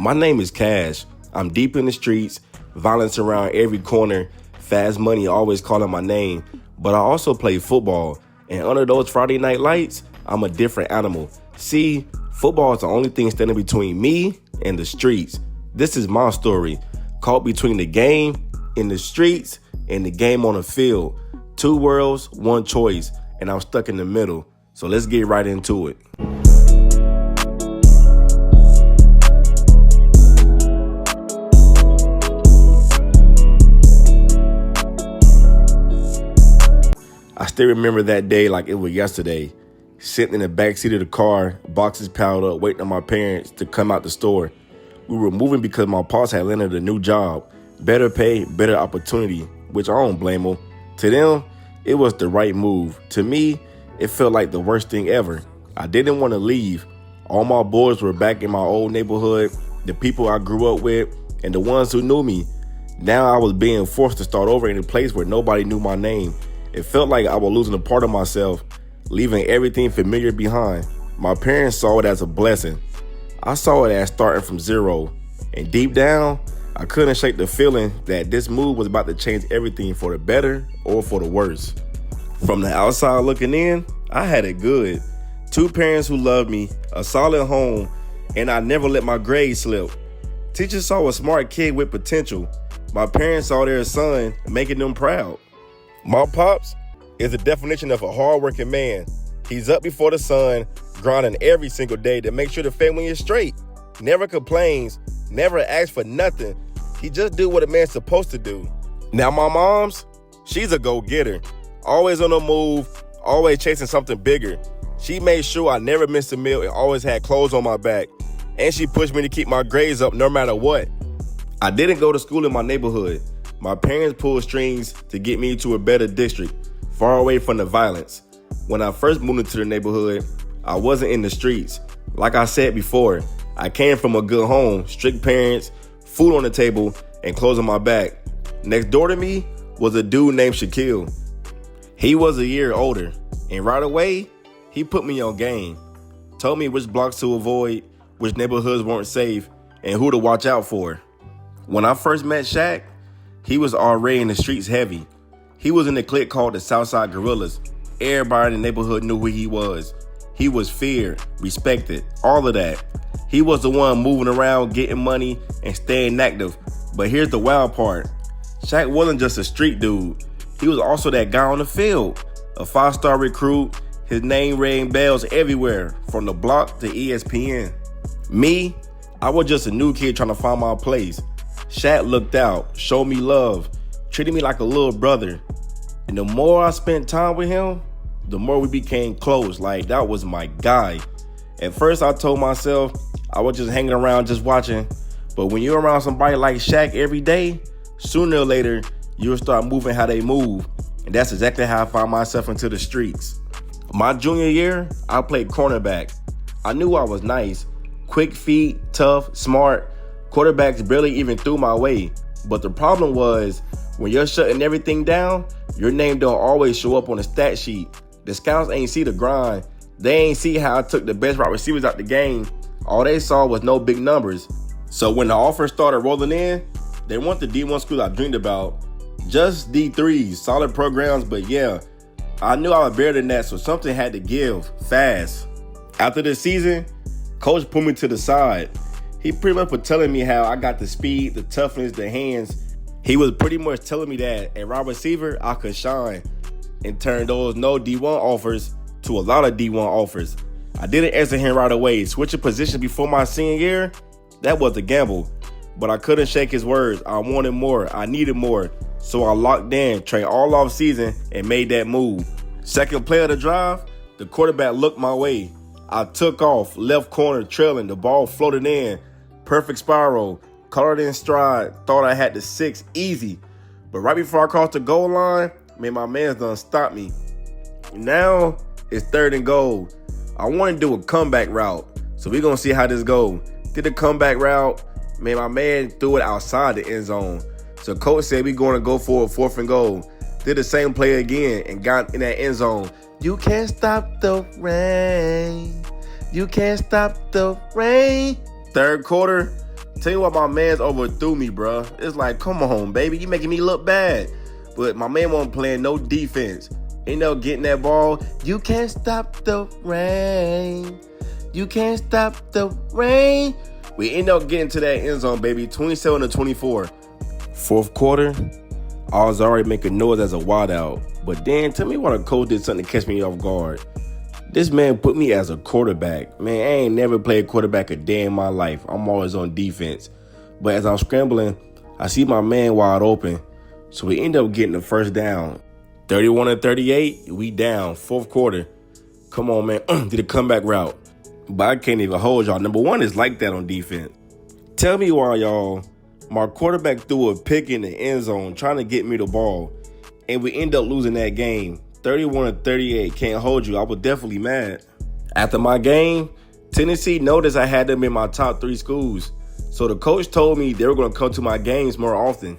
My name is Kash. I'm deep in the streets, violence around every corner, fast money always calling my name. But I also play football, and under those Friday night lights, I'm a different animal. See, football is the only thing standing between me and the streets. This is my story, caught between the game in the streets and the game on the field. Two worlds, one choice, and I'm stuck in the middle. So let's get right into it. I still remember that day like it was yesterday, sitting in the backseat of the car, boxes piled up, waiting on my parents to come out the store. We were moving because my pops had landed a new job, better pay, better opportunity, which I don't blame them. To them, it was the right move. To me, it felt like the worst thing ever. I didn't want to leave. All my boys were back in my old neighborhood, the people I grew up with, and the ones who knew me. Now I was being forced to start over in a place where nobody knew my name. It felt like I was losing a part of myself, leaving everything familiar behind. My parents saw it as a blessing. I saw it as starting from zero. And deep down, I couldn't shake the feeling that this move was about to change everything for the better or for the worse. From the outside looking in, I had it good. Two parents who loved me, a solid home, and I never let my grades slip. Teachers saw a smart kid with potential. My parents saw their son, making them proud. My pops is the definition of a hardworking man. He's up before the sun, grinding every single day to make sure the family is straight. Never complains, never asks for nothing. He just do what a man's supposed to do. Now my mom's, she's a go-getter. Always on the move, always chasing something bigger. She made sure I never missed a meal and always had clothes on my back. And she pushed me to keep my grades up no matter what. I didn't go to school in my neighborhood. My parents pulled strings to get me to a better district, far away from the violence. When I first moved into the neighborhood, I wasn't in the streets. Like I said before, I came from a good home, strict parents, food on the table, and clothes on my back. Next door to me was a dude named Shaquille. He was a year older, and right away, he put me on game. Told me which blocks to avoid, which neighborhoods weren't safe, and who to watch out for. When I first met Shaq, he was already in the streets heavy. He was in the clique called the Southside Gorillas. Everybody in the neighborhood knew who he was. He was feared, respected, all of that. He was the one moving around, getting money, and staying active. But here's the wild part. Shaq wasn't just a street dude. He was also that guy on the field. A 5-star recruit. His name rang bells everywhere, from the block to ESPN. Me, I was just a new kid trying to find my place. Shaq looked out, showed me love, treated me like a little brother. And the more I spent time with him, the more we became close. Like, that was my guy. At first, I told myself I was just hanging around, just watching. But when you're around somebody like Shaq every day, sooner or later, you'll start moving how they move. And that's exactly how I found myself into the streets. My junior year, I played cornerback. I knew I was nice. Quick feet, tough, smart. Quarterbacks barely even threw my way. But the problem was, when you're shutting everything down, your name don't always show up on the stat sheet. The scouts ain't see the grind. They ain't see how I took the best wide receivers out the game. All they saw was no big numbers. So when the offers started rolling in, they weren't the D1 schools I dreamed about. Just D3s, solid programs, but yeah, I knew I was better than that, so something had to give, fast. After the season, coach pulled me to the side. He pretty much was telling me how I got the speed, the toughness, the hands. He was pretty much telling me that at wide receiver, I could shine and turn those no D1 offers to a lot of D1 offers. I didn't answer him right away. Switching positions before my senior year, that was a gamble. But I couldn't shake his words. I wanted more. I needed more. So I locked in, trained all off season, and made that move. Second play of the drive, the quarterback looked my way. I took off, left corner trailing, the ball floated in. Perfect spiral, caught it in stride, thought I had the 6 easy. But right before I crossed the goal line, man, my man's done stopped me. Now, it's 3rd and goal. I want to do a comeback route, so we're going to see how this goes. Did a comeback route, man, my man threw it outside the end zone. So coach said we're going to go for a 4th and goal. Did the same play again and got in that end zone. You can't stop the rain. You can't stop the rain. 3rd quarter, Tell you what, my man's overthrew me, bruh. It's like, come on, baby, you making me look bad. But my man wasn't playing no defense. Ain't no getting that ball. You can't stop the rain. You can't stop the rain. We end up getting to that end zone, baby. 27-24. Fourth quarter, I was already making noise as a wideout. But then, tell me why the coach did something to catch me off guard. This man put me as a quarterback. Man, I ain't never played quarterback a day in my life. I'm always on defense. But as I'm scrambling, I see my man wide open. So we end up getting the first down. 31-38, we down. Fourth quarter. Come on, man. Did a comeback route. But I can't even hold y'all. Number one is like that on defense. Tell me why, y'all. My quarterback threw a pick in the end zone trying to get me the ball. And we end up losing that game. 31-38, can't hold you. I was definitely mad. After my game, Tennessee noticed I had them in my top 3 schools. So the coach told me they were going to come to my games more often.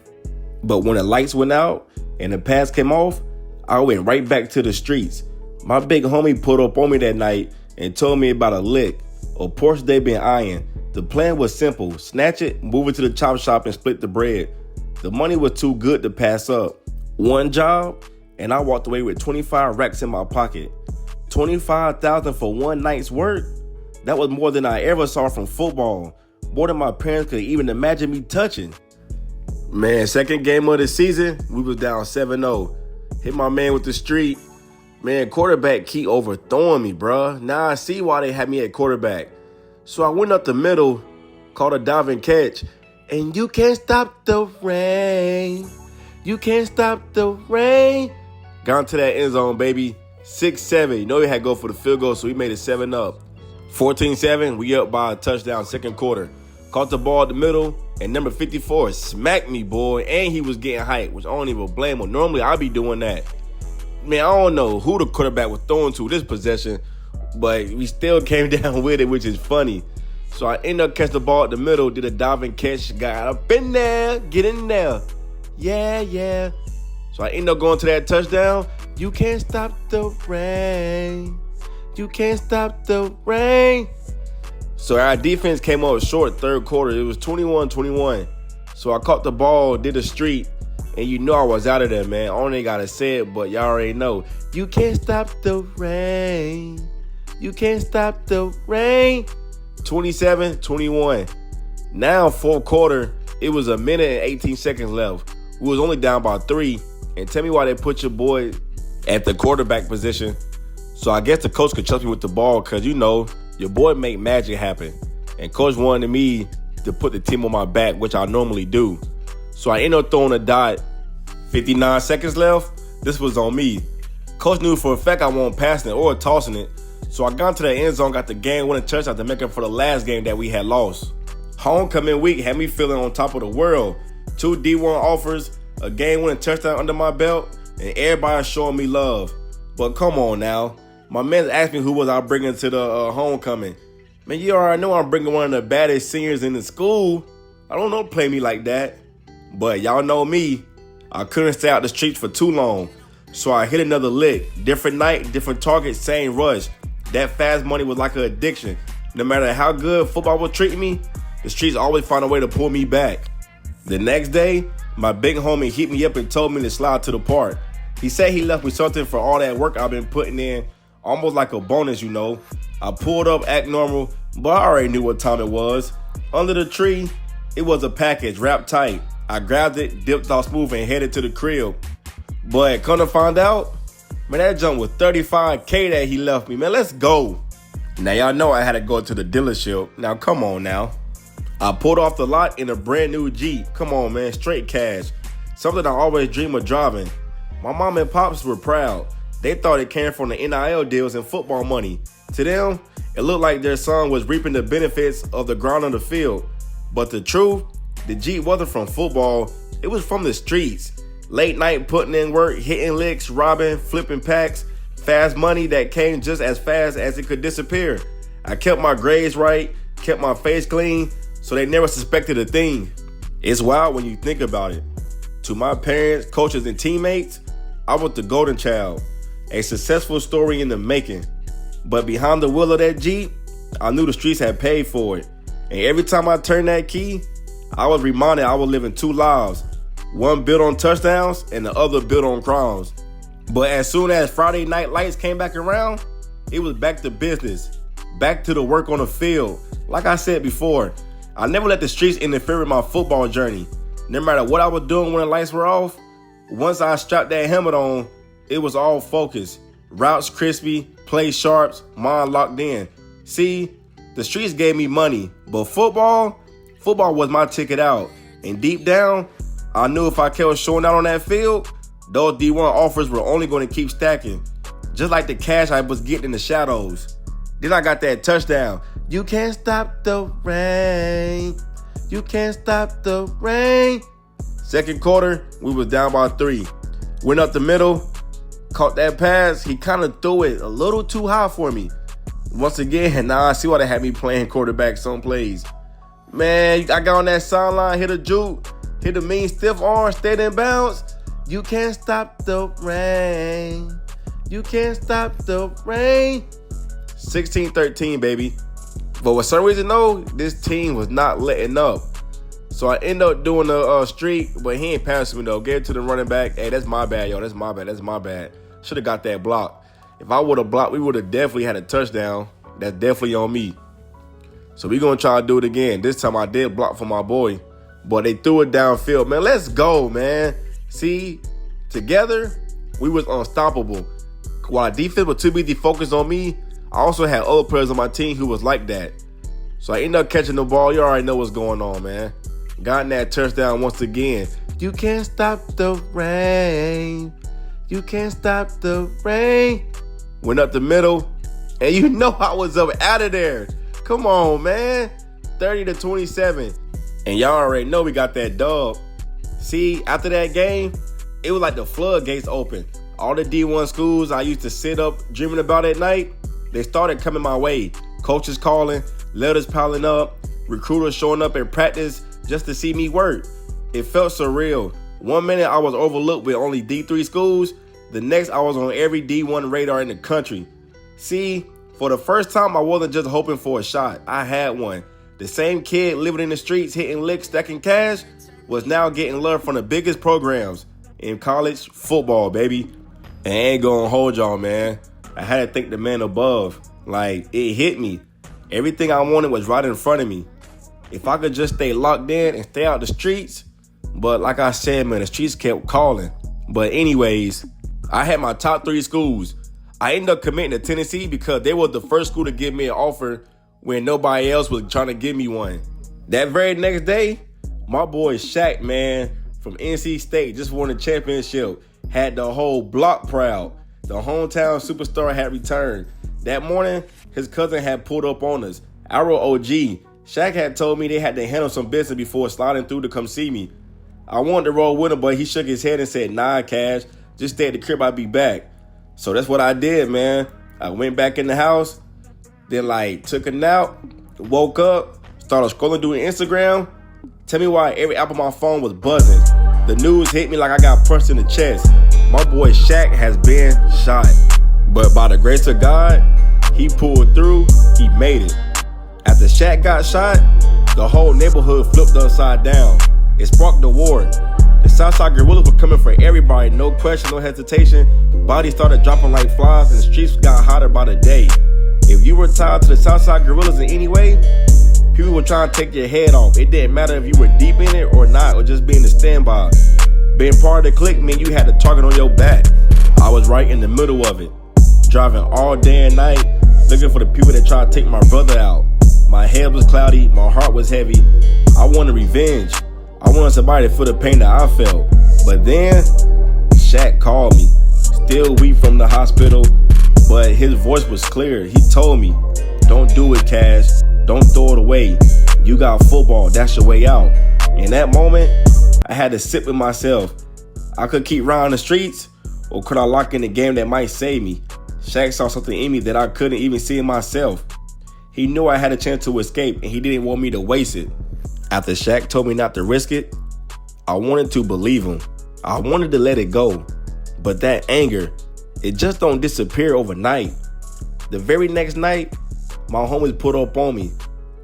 But when the lights went out and the pads came off, I went right back to the streets. My big homie pulled up on me that night and told me about a lick, a Porsche they been eyeing. The plan was simple. Snatch it, move it to the chop shop, and split the bread. The money was too good to pass up. One job, and I walked away with 25 racks in my pocket. $25,000 for one night's work? That was more than I ever saw from football. More than my parents could even imagine me touching. Man, second game of the season, we was down 7-0. Hit my man with the street. Man, quarterback keep overthrowing me, bruh. Now I see why they had me at quarterback. So I went up the middle, caught a diving catch, and you can't stop the rain. You can't stop the rain. Got into that end zone, baby. 6-7. You know we had to go for the field goal, so we made it 7-up. 14-7, we up by a touchdown second quarter. Caught the ball at the middle, and number 54 smacked me, boy, and he was getting hyped, which I don't even blame him. Normally, I'd be doing that. Man, I don't know who the quarterback was throwing to this possession, but we still came down with it, which is funny. So I ended up catching the ball at the middle, did a diving catch, got up in there, get in there. Yeah. So I ended up going to that touchdown. You can't stop the rain. You can't stop the rain. So our defense came up short third quarter. It was 21-21. So I caught the ball, did a streak, and you know I was out of there, man. I only got to say it, but y'all already know. You can't stop the rain. You can't stop the rain. 27-21. Now, fourth quarter, it was 1 minute and 18 seconds left. We was only down by 3. And tell me why they put your boy at the quarterback position. So I guess the coach could trust me with the ball because, you know, your boy make magic happen. And coach wanted me to put the team on my back, which I normally do. So I ended up throwing a dot. 59 seconds left. This was on me. Coach knew for a fact I wasn't passing it or tossing it. So I got into the end zone, got the game-winning touchdown to make up for the last game that we had lost. Homecoming week had me feeling on top of the world. 2 D1 offers, a game-winning touchdown under my belt, and everybody showing me love. But come on now. My man asked me who was I bringing to the homecoming. Man, you already know I'm bringing one of the baddest seniors in the school. I don't know play me like that. But y'all know me. I couldn't stay out the streets for too long. So I hit another lick. Different night, different target, same rush. That fast money was like an addiction. No matter how good football was treating me, the streets always find a way to pull me back. The next day, my big homie hit me up and told me to slide to the park. He said he left me something for all that work I've been putting in, almost like a bonus, you know. I pulled up, act normal, but I already knew what time it was. Under the tree, it was a package wrapped tight. I grabbed it, dipped off smooth, and headed to the crib. But come to find out, man, that junk was $35K that he left me. Man, let's go. Now, y'all know I had to go to the dealership. Now, come on now. I pulled off the lot in a brand new Jeep. Come on, man, straight cash. Something I always dream of driving. My mom and pops were proud. They thought it came from the NIL deals and football money. To them, it looked like their son was reaping the benefits of the ground on the field. But the truth, the Jeep wasn't from football. It was from the streets. Late night putting in work, hitting licks, robbing, flipping packs. Fast money that came just as fast as it could disappear. I kept my grades right, kept my face clean, so they never suspected a thing. It's wild when you think about it. To my parents, coaches, and teammates, I was the golden child. A successful story in the making. But behind the wheel of that Jeep, I knew the streets had paid for it. And every time I turned that key, I was reminded I was living two lives. One built on touchdowns and the other built on crimes. But as soon as Friday night lights came back around, it was back to business. Back to the work on the field. Like I said before, I never let the streets interfere with my football journey. No matter what I was doing when the lights were off, once I strapped that helmet on, it was all focus. Routes crispy, play sharps, mind locked in. See, the streets gave me money, but football was my ticket out. And deep down, I knew if I kept showing out on that field, those D1 offers were only going to keep stacking. Just like the cash I was getting in the shadows. Then I got that touchdown. You can't stop the rain. You can't stop the rain. Second quarter, we was down by 3. Went up the middle, caught that pass. He kind of threw it a little too high for me. Once again, now I see why they had me playing quarterback some plays. Man, I got on that sideline, hit a juke, hit a mean stiff arm, stayed in bounds. You can't stop the rain. You can't stop the rain. 16-13, baby. But for some reason, though, this team was not letting up. So I ended up doing a streak, but he ain't passing me, though. Gave it to the running back. Hey, that's my bad, yo. That's my bad. Should have got that block. If I would have blocked, we would have definitely had a touchdown. That's definitely on me. So we're going to try to do it again. This time I did block for my boy, but they threw it downfield. Man, let's go, man. See, together, we was unstoppable. While our defense was too busy focused on me, I also had other players on my team who was like that. So I ended up catching the ball. You already know what's going on, man. Got in that touchdown once again. You can't stop the rain. You can't stop the rain. Went up the middle, and you know I was up out of there. Come on, man. 30-27. And y'all already know we got that dub. See, after that game, it was like the floodgates open. All the D1 schools I used to sit up dreaming about at night, they started coming my way. Coaches calling, letters piling up, recruiters showing up at practice just to see me work. It felt surreal. One minute I was overlooked with only D3 schools. The next I was on every D1 radar in the country. See, for the first time I wasn't just hoping for a shot. I had one. The same kid living in the streets, hitting licks, stacking cash, was now getting love from the biggest programs in college football, baby. And I ain't gonna hold y'all, man. I had to thank the man above. Like, it hit me. Everything I wanted was right in front of me. If I could just stay locked in and stay out the streets. But like I said, man, the streets kept calling. But anyways, I had my top 3 schools. I ended up committing to Tennessee because they were the first school to give me an offer when nobody else was trying to give me one. That very next day, my boy Shaq, man, from NC State, just won a championship. Had the whole block proud. The hometown superstar had returned. That morning, his cousin had pulled up on us. Arrow OG. Shaq had told me they had to handle some business before sliding through to come see me. I wanted to roll with him, but he shook his head and said, "Nah, Cash, just stay at the crib, I'll be back." So that's what I did, man. I went back in the house, then took a nap, woke up, started scrolling through Instagram. Tell me why every app on my phone was buzzing. The news hit me like I got punched in the chest. My boy Shaq has been shot. But by the grace of God, he pulled through, he made it. After Shaq got shot, the whole neighborhood flipped upside down. It sparked the war. The Southside guerrillas were coming for everybody, no question, no hesitation. Bodies started dropping like flies and the streets got hotter by the day. If you were tied to the Southside guerrillas in any way, people were trying to take your head off. It didn't matter if you were deep in it or not, or just being a standby. Being part of the clique meant you had the target on your back. I was right in the middle of it, driving all day and night, looking for the people that tried to take my brother out. My head was cloudy, my heart was heavy. I wanted revenge. I wanted somebody to feel the pain that I felt. But then, Shaq called me, still weak from the hospital, but his voice was clear. He told me, "Don't do it, Cash. Don't throw it away. You got football, that's your way out." In that moment, I had to sit with myself. I could keep riding the streets, or could I lock in a game that might save me? Shaq saw something in me that I couldn't even see in myself. He knew I had a chance to escape, and he didn't want me to waste it. After Shaq told me not to risk it, I wanted to believe him. I wanted to let it go. But that anger, it just don't disappear overnight. The very next night, my homies put up on me.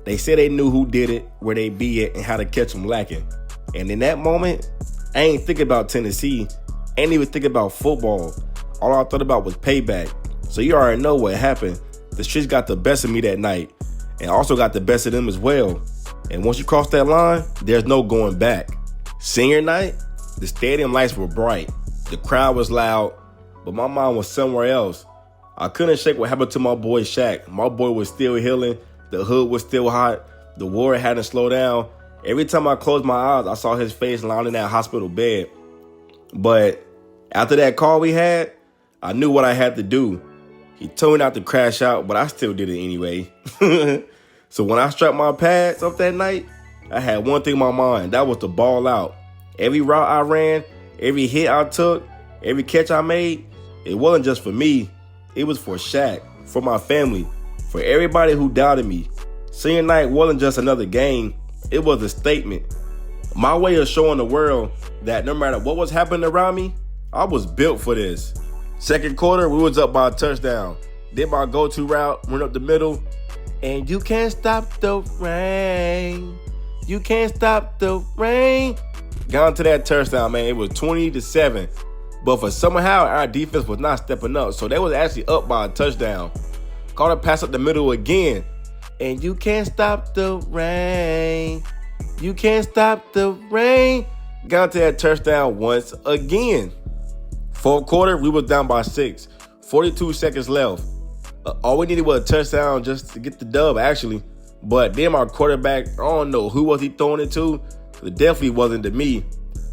They said they knew who did it, where they be at, and how to catch them lacking. And in that moment, I ain't thinking about Tennessee. Ain't even thinking about football. All I thought about was payback. So you already know what happened. The streets got the best of me that night, and also got the best of them as well. And once you cross that line, there's no going back. Senior night, the stadium lights were bright. The crowd was loud, but my mind was somewhere else. I couldn't shake what happened to my boy Shaq. My boy was still healing. The hood was still hot. The war hadn't slowed down. Every time I closed my eyes, I saw his face lying in that hospital bed. But after that call we had, I knew what I had to do. He told me not to crash out, but I still did it anyway. So when I strapped my pads up that night, I had one thing in my mind. That was to ball out. Every route I ran, every hit I took, every catch I made, it wasn't just for me. It was for Shaq, for my family, for everybody who doubted me. Senior night wasn't just another game. It was a statement. My way of showing the world that no matter what was happening around me, I was built for this. Second quarter, we was up by a touchdown. Did my go-to route, run up the middle, and you can't stop the rain. You can't stop the rain. Got into that touchdown, man. It was 20-7. But for somehow, our defense was not stepping up. So they was actually up by a touchdown. Caught a pass up the middle again. And you can't stop the rain. You can't stop the rain. Got into that touchdown once again. Fourth quarter, we was down by 6. 42 seconds left. All we needed was a touchdown just to get the dub, actually. But then my quarterback, I don't know who was he throwing it to. It definitely wasn't to me.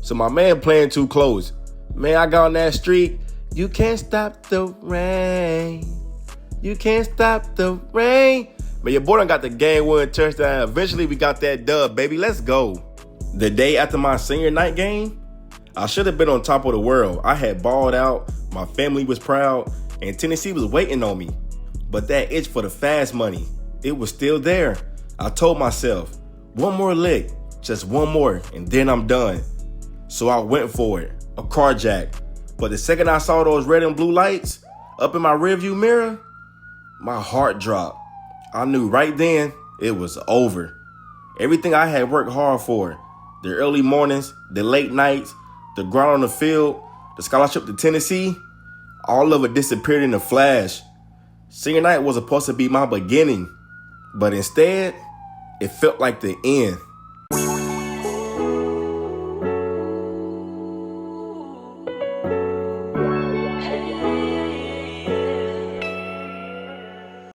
So my man playing too close. Man, I got on that streak. You can't stop the rain. You can't stop the rain. Man, your boy done got the game-winning touchdown. Eventually, we got that dub, baby. Let's go. The day after my senior night game, I should have been on top of the world. I had balled out. My family was proud. And Tennessee was waiting on me. But that itch for the fast money, it was still there. I told myself, one more lick, just one more, and then I'm done. So I went for it, a carjack. But the second I saw those red and blue lights up in my rearview mirror, my heart dropped. I knew right then it was over. Everything I had worked hard for, the early mornings, the late nights, the grind on the field, the scholarship to Tennessee, all of it disappeared in a flash. Senior night was supposed to be my beginning, but instead, it felt like the end.